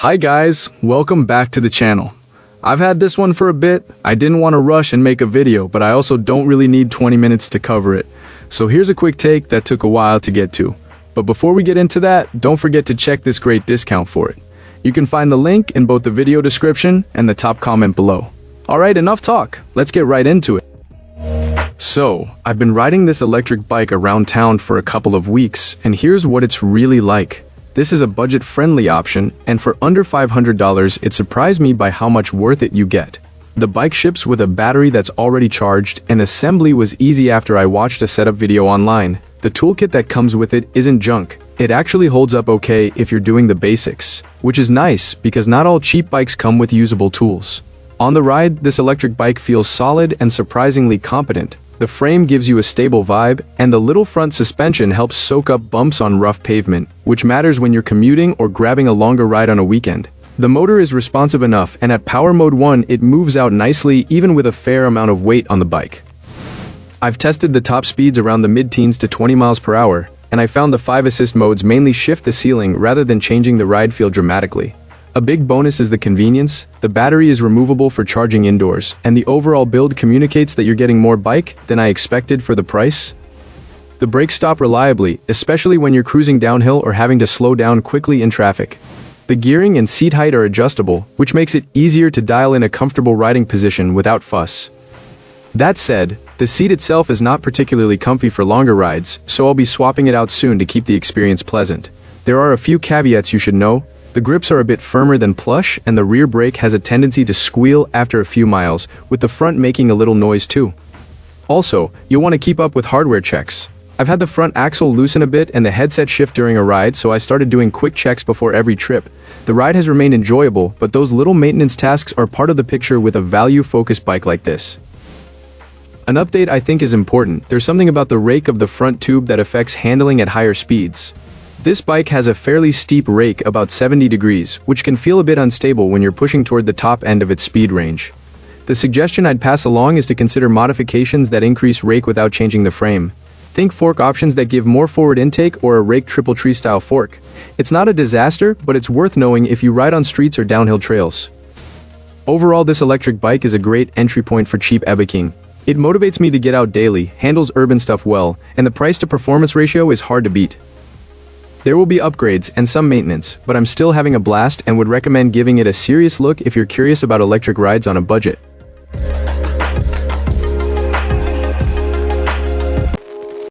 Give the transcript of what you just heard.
Hi guys, welcome back to the channel. I've had this one for a bit. I didn't want to rush and make a video, but I also don't really need 20 minutes to cover it. So here's a quick take that took a while to get to. But before we get into that, don't forget to check this great discount for it. You can find the link in both the video description and the top comment below. Alright, enough talk. Let's get right into it. So, I've been riding this electric bike around town for a couple of weeks, and here's what it's really like. This is a budget-friendly option, and for under $500, it surprised me by how much worth it you get. The bike ships with a battery that's already charged, and assembly was easy after I watched a setup video online. The toolkit that comes with it isn't junk. It actually holds up okay if you're doing the basics, which is nice because not all cheap bikes come with usable tools. On the ride, this electric bike feels solid and surprisingly competent. The frame gives you a stable vibe, and the little front suspension helps soak up bumps on rough pavement, which matters when you're commuting or grabbing a longer ride on a weekend. The motor is responsive enough, and at power mode 1 it moves out nicely even with a fair amount of weight on the bike. I've tested the top speeds around the mid-teens to 20 miles per hour, and I found the 5 assist modes mainly shift the ceiling rather than changing the ride feel dramatically. A big bonus is the convenience. The battery is removable for charging indoors, and the overall build communicates that you're getting more bike than I expected for the price. The brakes stop reliably, especially when you're cruising downhill or having to slow down quickly in traffic. The gearing and seat height are adjustable, which makes it easier to dial in a comfortable riding position without fuss. That said, the seat itself is not particularly comfy for longer rides, so I'll be swapping it out soon to keep the experience pleasant. There are a few caveats you should know. The grips are a bit firmer than plush, and the rear brake has a tendency to squeal after a few miles, with the front making a little noise too. Also, you'll want to keep up with hardware checks. I've had the front axle loosen a bit and the headset shift during a ride, so I started doing quick checks before every trip. The ride has remained enjoyable, but those little maintenance tasks are part of the picture with a value-focused bike like this. An update I think is important. There's something about the rake of the front tube that affects handling at higher speeds. This bike has a fairly steep rake, about 70 degrees, which can feel a bit unstable when you're pushing toward the top end of its speed range. The suggestion I'd pass along is to consider modifications that increase rake without changing the frame. Think fork options that give more forward intake or a rake triple tree style fork. It's not a disaster, but it's worth knowing if you ride on streets or downhill trails. Overall, this electric bike is a great entry point for cheap ebiking. It motivates me to get out daily, handles urban stuff well, and the price to performance ratio is hard to beat. There will be upgrades and some maintenance, but I'm still having a blast and would recommend giving it a serious look if you're curious about electric rides on a budget.